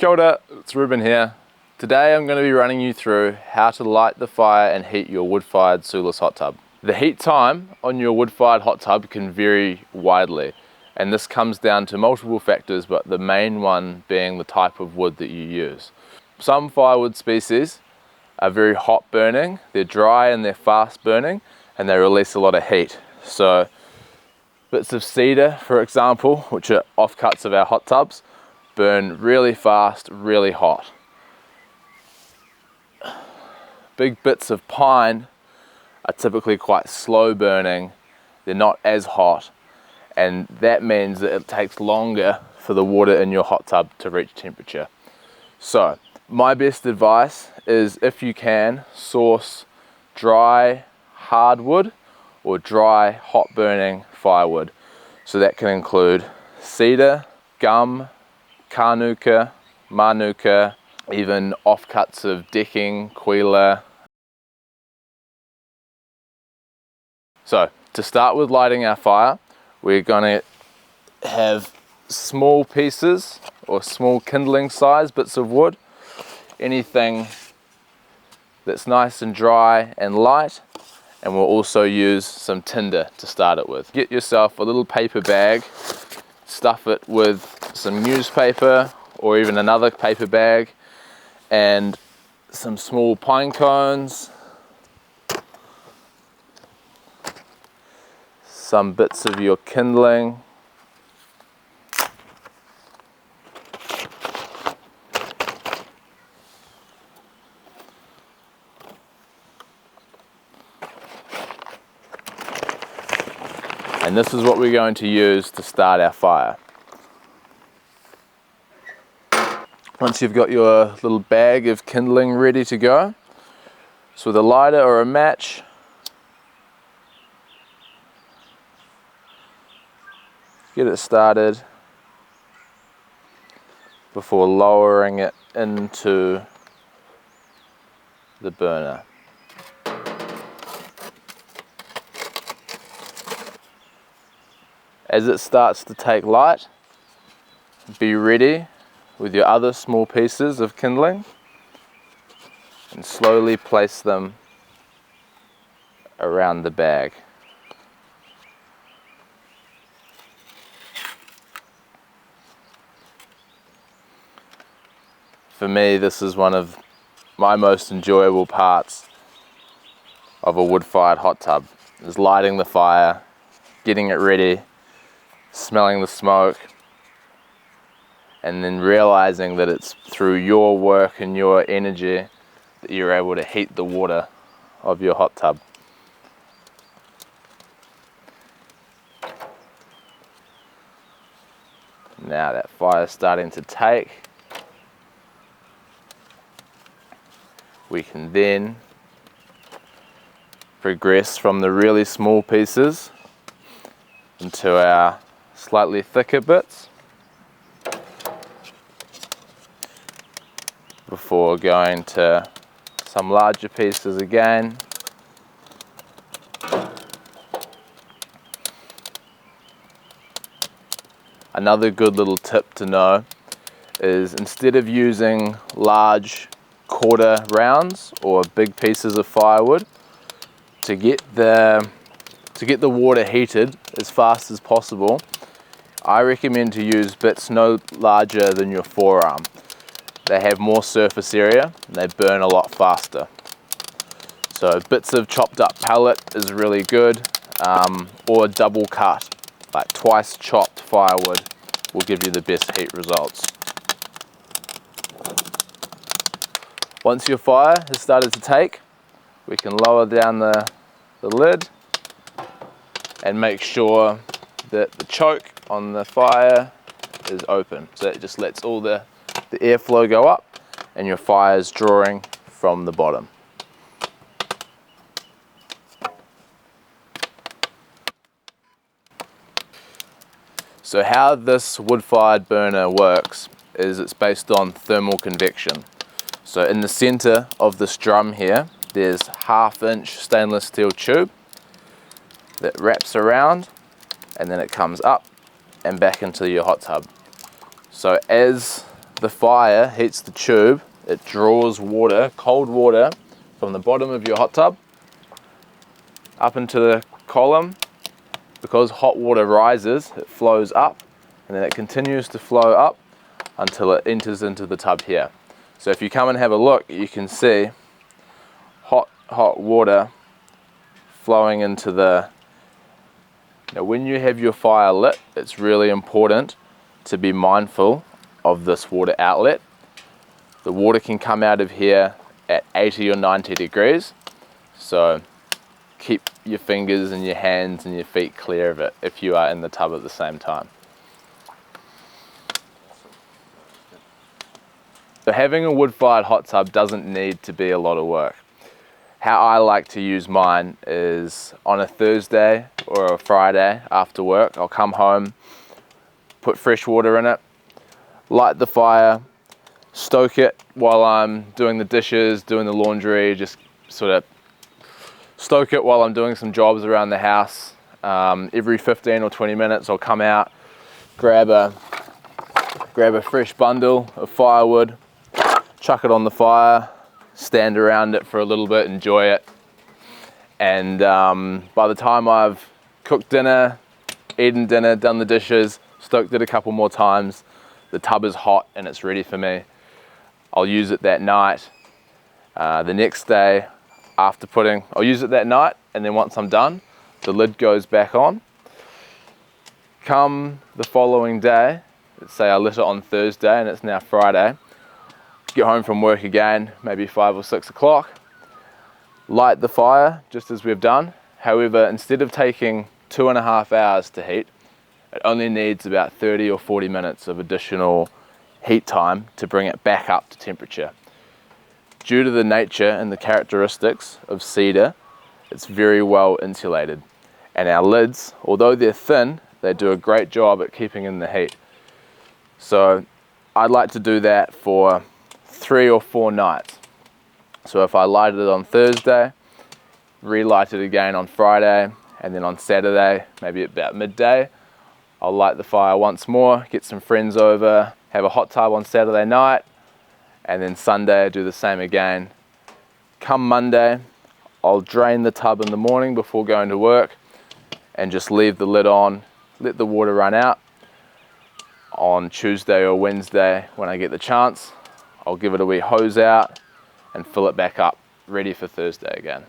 Kia ora, it's Ruben here. Today I'm going to be running you through how to light the fire and heat your wood-fired Sulis hot tub. The heat time on your wood-fired hot tub can vary widely, and this comes down to multiple factors, but the main one being the type of wood that you use. Some firewood species are very hot burning, they're dry and they're fast burning, and they release a lot of heat. So bits of cedar, for example, which are offcuts of our hot tubs, burn really fast, really hot. Big bits of pine are typically quite slow burning, they're not as hot, and that means that it takes longer for the water in your hot tub to reach temperature. So my best advice is, if you can, source dry hardwood or dry hot burning firewood. So that can include cedar, gum, kānuka, manuka, even offcuts of decking, kwila. So to start with lighting our fire, we're going to have small pieces or small kindling size bits of wood, anything that's nice and dry and light, and we'll also use some tinder to start it with. Get yourself a little paper bag, stuff it with some newspaper or even another paper bag, and some small pine cones, some bits of your kindling, and this is what we're going to use to start our fire. Once you've got your little bag of kindling ready to go, so with a lighter or a match, get it started before lowering it into the burner. As it starts to take light, be ready with your other small pieces of kindling and slowly place them around the bag. For me, this is one of my most enjoyable parts of a wood-fired hot tub, is lighting the fire, getting it ready, smelling the smoke, and then realizing that it's through your work and your energy that you're able to heat the water of your hot tub. Now that fire's starting to take, we can then progress from the really small pieces into our slightly thicker bits before going to some larger pieces again. Another good little tip to know is, instead of using large quarter rounds or big pieces of firewood, to get the water heated as fast as possible, I recommend to use bits no larger than your forearm. They have more surface area and they burn a lot faster. So bits of chopped up pellet is really good, or double cut, like twice chopped firewood will give you the best heat results. Once your fire has started to take, we can lower down the lid and make sure that the choke on the fire is open. So it just lets all the airflow go up and your fire is drawing from the bottom. So how this wood-fired burner works is it's based on thermal convection. So in the center of this drum here, there's 1/2 inch stainless steel tube that wraps around, and then it comes up and back into your hot tub. So as the fire heats the tube, it draws water, cold water, from the bottom of your hot tub up into the column. Because hot water rises, it flows up, and then it continues to flow up until it enters into the tub here. So if you come and have a look, you can see hot water flowing into the... Now when you have your fire lit, it's really important to be mindful of this water outlet. The water can come out of here at 80 or 90 degrees, so keep your fingers and your hands and your feet clear of it if you are in the tub at the same time. So having a wood-fired hot tub doesn't need to be a lot of work. How I like to use mine is on a Thursday or a Friday after work, I'll come home, put fresh water in it, light the fire, stoke it while I'm doing the dishes, doing the laundry, just sort of stoke it while I'm doing some jobs around the house. Every 15 or 20 minutes I'll come out, grab a fresh bundle of firewood, chuck it on the fire, stand around it for a little bit, enjoy it. And by the time I've cooked dinner, eaten dinner, done the dishes, stoked it a couple more times, the tub is hot and it's ready for me. I'll use it that night. The next day after I'll use it that night, and then once I'm done, the lid goes back on. Come the following day, let's say I lit it on Thursday and it's now Friday, get home from work again, maybe 5 or 6 o'clock, light the fire just as we've done. However, instead of taking 2.5 hours to heat, it only needs about 30 or 40 minutes of additional heat time to bring it back up to temperature. Due to the nature and the characteristics of cedar, it's very well insulated. And our lids, although they're thin, they do a great job at keeping in the heat. So I'd like to do that for 3 or 4 nights. So if I light it on Thursday, relight it again on Friday, and then on Saturday, maybe about midday, I'll light the fire once more, get some friends over, have a hot tub on Saturday night, and then Sunday do the same again. Come Monday, I'll drain the tub in the morning before going to work and just leave the lid on, let the water run out. On Tuesday or Wednesday, when I get the chance, I'll give it a wee hose out and fill it back up, ready for Thursday again.